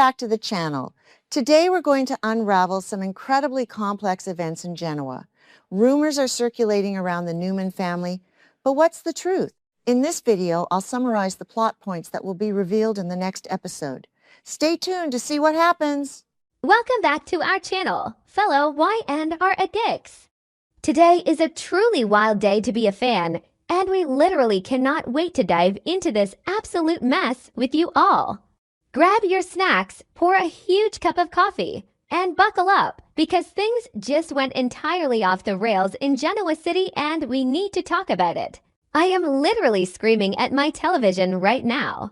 back to the channel. Today we're going to unravel some incredibly complex events in Genoa. Rumors are circulating around the Newman family, but what's the truth? In this video, I'll summarize the plot points that will be revealed in the next episode. Stay tuned to see what happens. Welcome back to our channel, fellow Y&R addicts. Today is a truly wild day to be a fan, and we literally cannot wait to dive into this absolute mess with you all. Grab your snacks, pour a huge cup of coffee, and buckle up, because things just went entirely off the rails in Genoa City and we need to talk about it. I am literally screaming at my television right now.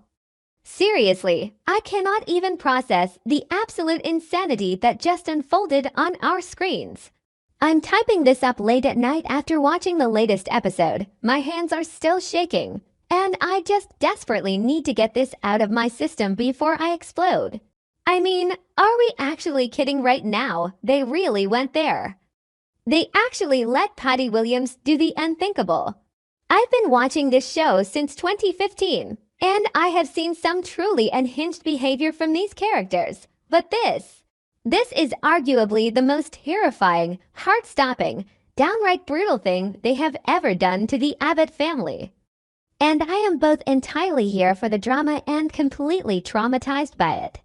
Seriously, I cannot even process the absolute insanity that just unfolded on our screens. I'm typing this up late at night after watching the latest episode. My hands are still shaking, and I just desperately need to get this out of my system before I explode. I mean, are we actually kidding right now? They really went there. They actually let Patty Williams do the unthinkable. I've been watching this show since 2015, and I have seen some truly unhinged behavior from these characters. But this is arguably the most terrifying, heart-stopping, downright brutal thing they have ever done to the Abbott family. And I am both entirely here for the drama and completely traumatized by it.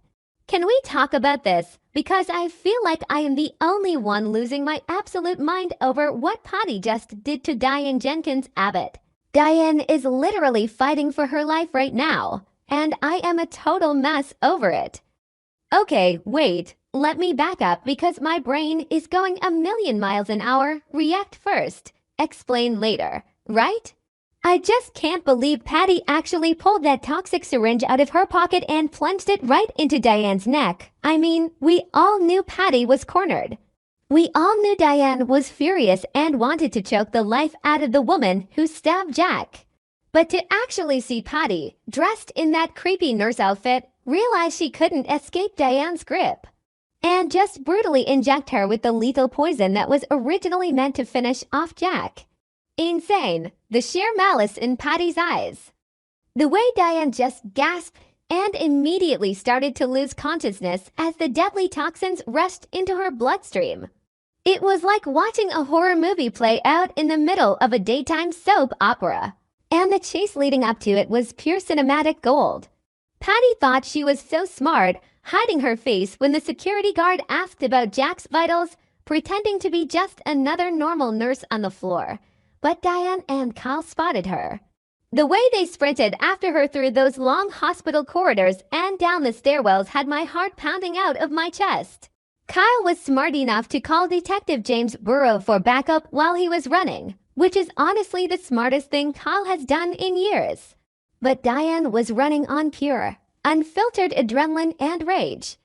Can we talk about this? Because I feel like I am the only one losing my absolute mind over what Patty just did to Diane Jenkins Abbott. Diane is literally fighting for her life right now, and I am a total mess over it. Okay, wait, let me back up because my brain is going a million miles an hour. React first, explain later, right? I just can't believe Patty actually pulled that toxic syringe out of her pocket and plunged it right into Diane's neck. I mean, we all knew Patty was cornered. We all knew Diane was furious and wanted to choke the life out of the woman who stabbed Jack. But to actually see Patty, dressed in that creepy nurse outfit, realize she couldn't escape Diane's grip, and just brutally inject her with the lethal poison that was originally meant to finish off Jack. Insane, the sheer malice in Patty's eyes. The way Diane just gasped and immediately started to lose consciousness as the deadly toxins rushed into her bloodstream. It was like watching a horror movie play out in the middle of a daytime soap opera. And the chase leading up to it was pure cinematic gold. Patty thought she was so smart, hiding her face when the security guard asked about Jack's vitals, pretending to be just another normal nurse on the floor. But Diane and Kyle spotted her. The way they sprinted after her through those long hospital corridors and down the stairwells had my heart pounding out of my chest. Kyle was smart enough to call Detective James Burrow for backup while he was running, which is honestly the smartest thing Kyle has done in years. But Diane was running on pure, unfiltered adrenaline and rage.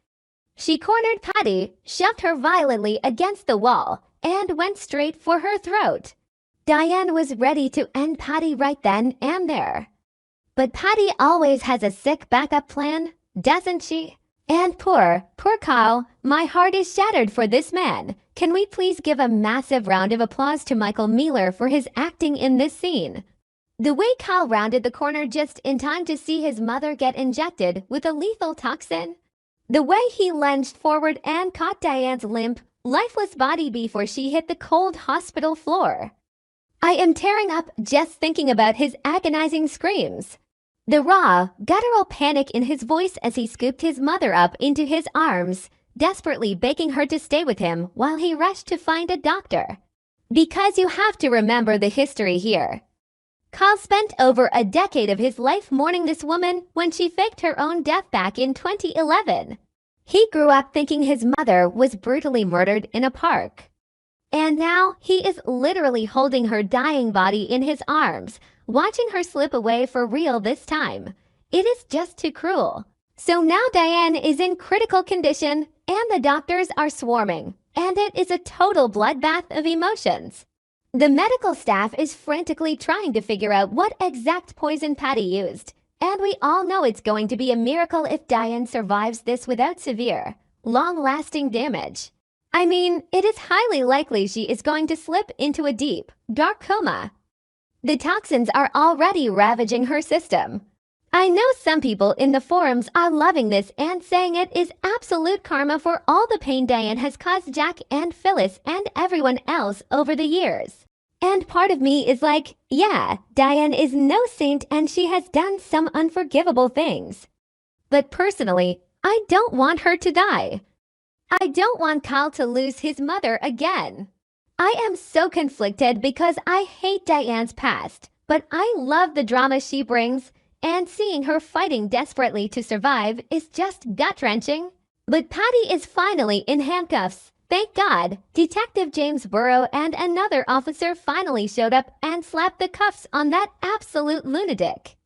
She cornered Patty, shoved her violently against the wall, and went straight for her throat. Diane was ready to end Patty right then and there. But Patty always has a sick backup plan, doesn't she? And poor Kyle, my heart is shattered for this man. Can we please give a massive round of applause to Michael Mealer for his acting in this scene? The way Kyle rounded the corner just in time to see his mother get injected with a lethal toxin. The way he lunged forward and caught Diane's limp, lifeless body before she hit the cold hospital floor. I am tearing up just thinking about his agonizing screams. The raw, guttural panic in his voice as he scooped his mother up into his arms, desperately begging her to stay with him while he rushed to find a doctor. Because you have to remember the history here. Kyle spent over a decade of his life mourning this woman when she faked her own death back in 2011. He grew up thinking his mother was brutally murdered in a park. And now he is literally holding her dying body in his arms, watching her slip away for real this time. It is just too cruel. So now Diane is in critical condition and the doctors are swarming, and it is a total bloodbath of emotions. The medical staff is frantically trying to figure out what exact poison Patty used, and we all know it's going to be a miracle if Diane survives this without severe, long-lasting damage. I mean, it is highly likely she is going to slip into a deep, dark coma. The toxins are already ravaging her system. I know some people in the forums are loving this and saying it is absolute karma for all the pain Diane has caused Jack and Phyllis and everyone else over the years. And part of me is like, yeah, Diane is no saint and she has done some unforgivable things. But personally, I don't want her to die. I don't want Kyle to lose his mother again. I am so conflicted because I hate Diane's past, but I love the drama she brings, and seeing her fighting desperately to survive is just gut-wrenching. But Patty is finally in handcuffs. Thank God, Detective James Burrow and another officer finally showed up and slapped the cuffs on that absolute lunatic.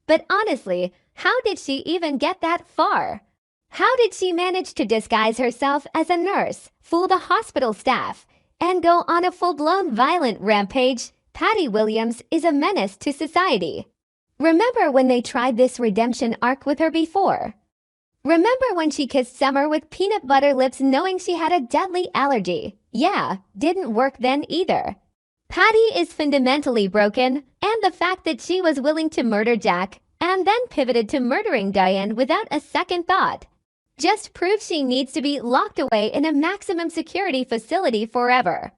But honestly, how did she even get that far? How did she manage to disguise herself as a nurse, fool the hospital staff, and go on a full-blown violent rampage? Patty Williams is a menace to society. Remember when they tried this redemption arc with her before? Remember when she kissed Summer with peanut butter lips knowing she had a deadly allergy? Yeah, didn't work then either. Patty is fundamentally broken, and the fact that she was willing to murder Jack and then pivoted to murdering Diane without a second thought just proves she needs to be locked away in a maximum security facility forever.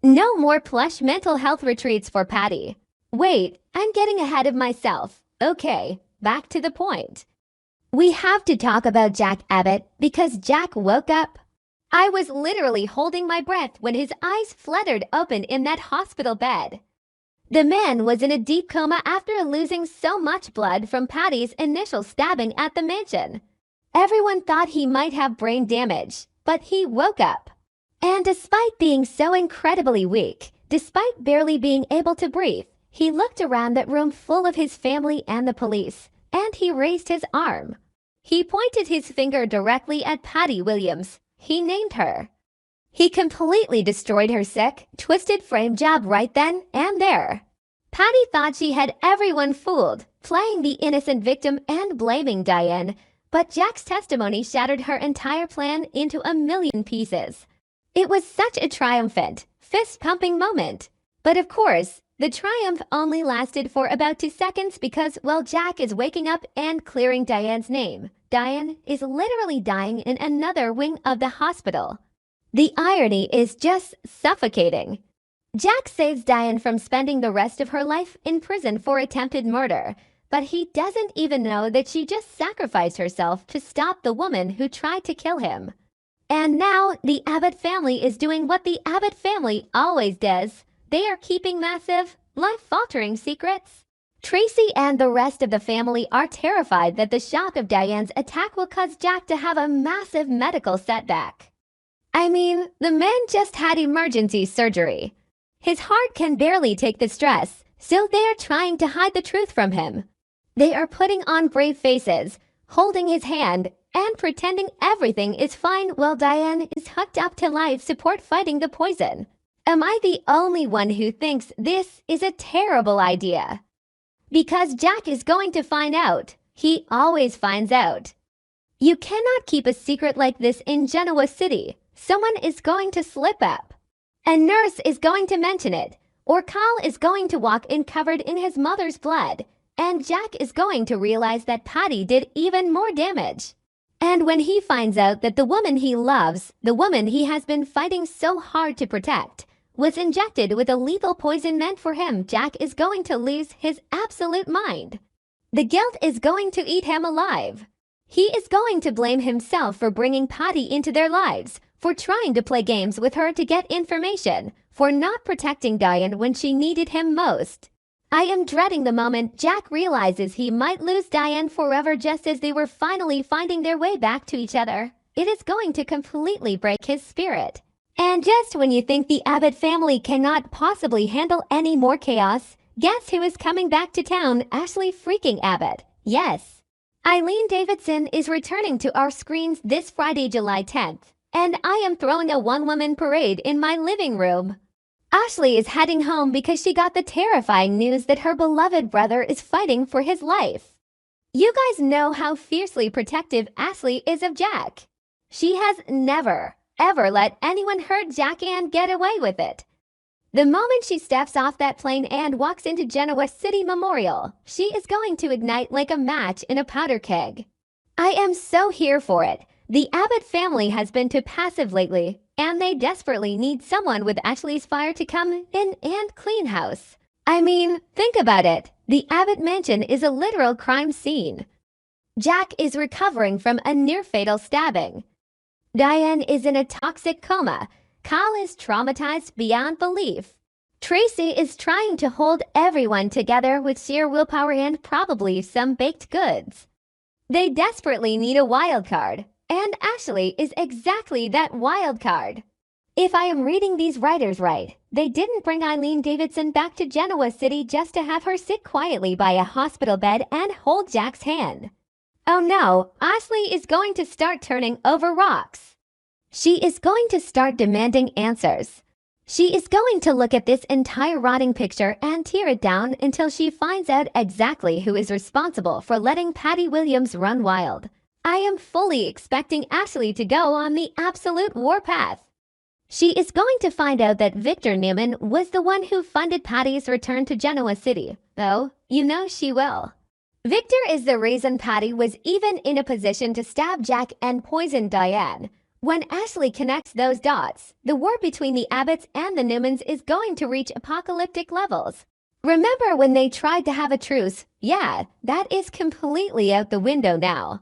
No more plush mental health retreats for Patty. Wait, I'm getting ahead of myself. Okay, back to the point. We have to talk about Jack Abbott because Jack woke up. I was literally holding my breath when his eyes fluttered open in that hospital bed. The man was in a deep coma after losing so much blood from Patty's initial stabbing at the mansion. Everyone thought he might have brain damage, but he woke up. And despite being so incredibly weak, despite barely being able to breathe, he looked around that room full of his family and the police, and he raised his arm. He pointed his finger directly at Patty Williams. He named her. He completely destroyed her sick, twisted frame jab right then and there. Patty thought she had everyone fooled, playing the innocent victim and blaming Diane, but Jack's testimony shattered her entire plan into a million pieces. It was such a triumphant, fist-pumping moment. But of course, the triumph only lasted for about 2 seconds because while Jack is waking up and clearing Diane's name, Diane is literally dying in another wing of the hospital. The irony is just suffocating. Jack saves Diane from spending the rest of her life in prison for attempted murder, but he doesn't even know that she just sacrificed herself to stop the woman who tried to kill him. And now the Abbott family is doing what the Abbott family always does. They are keeping massive, life-altering secrets. Tracy and the rest of the family are terrified that the shock of Diane's attack will cause Jack to have a massive medical setback. I mean, the man just had emergency surgery. His heart can barely take the stress, so they are trying to hide the truth from him. They are putting on brave faces, holding his hand, and pretending everything is fine while Diane is hooked up to life support fighting the poison. Am I the only one who thinks this is a terrible idea? Because Jack is going to find out. He always finds out. You cannot keep a secret like this in Genoa City. Someone is going to slip up. A nurse is going to mention it, or Kyle is going to walk in covered in his mother's blood, and Jack is going to realize that Patty did even more damage. And when he finds out that the woman he loves, the woman he has been fighting so hard to protect, was injected with a lethal poison meant for him, Jack is going to lose his absolute mind. The guilt is going to eat him alive. He is going to blame himself for bringing Patty into their lives, for trying to play games with her to get information, for not protecting Diane when she needed him most. I am dreading the moment Jack realizes he might lose Diane forever just as they were finally finding their way back to each other. It is going to completely break his spirit. And just when you think the Abbott family cannot possibly handle any more chaos, guess who is coming back to town? Ashley freaking Abbott. Yes. Eileen Davidson is returning to our screens this Friday, July 10th, and I am throwing a one-woman parade in my living room. Ashley is heading home because she got the terrifying news that her beloved brother is fighting for his life. You guys know how fiercely protective Ashley is of Jack. She has never, ever let anyone hurt Jack and get away with it. The moment she steps off that plane and walks into Genoa City Memorial, she is going to ignite like a match in a powder keg. I am so here for it. The Abbott family has been too passive lately, and they desperately need someone with Ashley's fire to come in and clean house. I mean, think about it. The Abbott mansion is a literal crime scene. Jack is recovering from a near-fatal stabbing. Diane is in a toxic coma. Kyle is traumatized beyond belief. Tracy is trying to hold everyone together with sheer willpower and probably some baked goods. They desperately need a wild card, and Ashley is exactly that wild card. If I am reading these writers right, they didn't bring Eileen Davidson back to Genoa City just to have her sit quietly by a hospital bed and hold Jack's hand. Oh no, Ashley is going to start turning over rocks. She is going to start demanding answers. She is going to look at this entire rotting picture and tear it down until she finds out exactly who is responsible for letting Patty Williams run wild. I am fully expecting Ashley to go on the absolute warpath. She is going to find out that Victor Newman was the one who funded Patty's return to Genoa City, though you know she will. Victor is the reason Patty was even in a position to stab Jack and poison Diane. When Ashley connects those dots, the war between the Abbotts and the Newmans is going to reach apocalyptic levels. Remember when they tried to have a truce? Yeah, that is completely out the window now.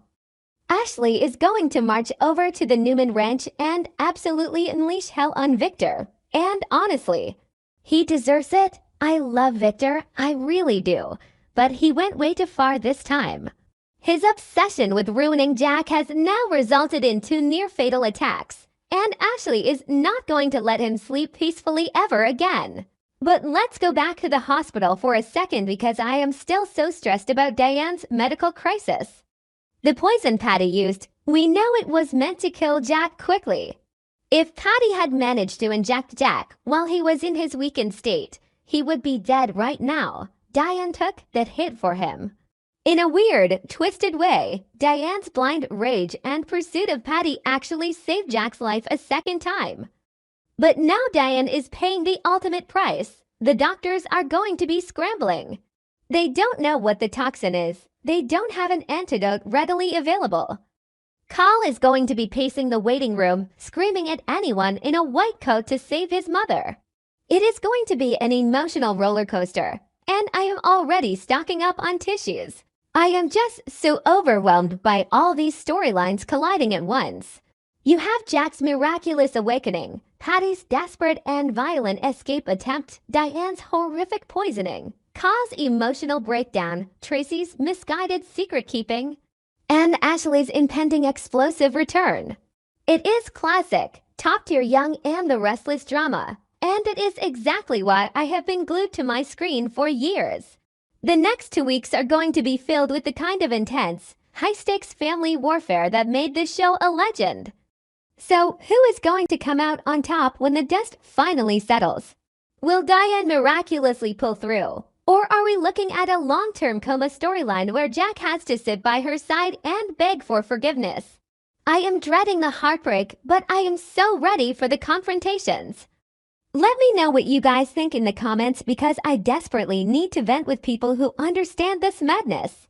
Ashley is going to march over to the Newman ranch and absolutely unleash hell on Victor. And honestly, he deserves it. I love Victor, I really do. But he went way too far this time. His obsession with ruining Jack has now resulted in 2 near-fatal attacks, and Ashley is not going to let him sleep peacefully ever again. But let's go back to the hospital for a second because I am still so stressed about Diane's medical crisis. The poison Patty used, we know it was meant to kill Jack quickly. If Patty had managed to inject Jack while he was in his weakened state, he would be dead right now. Diane took that hit for him. In a weird, twisted way, Diane's blind rage and pursuit of Patty actually saved Jack's life a second time. But now Diane is paying the ultimate price. The doctors are going to be scrambling. They don't know what the toxin is. They don't have an antidote readily available. Kyle is going to be pacing the waiting room, screaming at anyone in a white coat to save his mother. It is going to be an emotional roller coaster, and I am already stocking up on tissues. I am just so overwhelmed by all these storylines colliding at once. You have Jack's miraculous awakening, Patty's desperate and violent escape attempt, Diane's horrific poisoning, Kyle's emotional breakdown, Tracy's misguided secret-keeping, and Ashley's impending explosive return. It is classic, top-tier Young and the Restless drama, and it is exactly why I have been glued to my screen for years. The next 2 weeks are going to be filled with the kind of intense, high-stakes family warfare that made this show a legend. So, who is going to come out on top when the dust finally settles? Will Diane miraculously pull through? Or are we looking at a long-term coma storyline where Jack has to sit by her side and beg for forgiveness? I am dreading the heartbreak, but I am so ready for the confrontations. Let me know what you guys think in the comments because I desperately need to vent with people who understand this madness.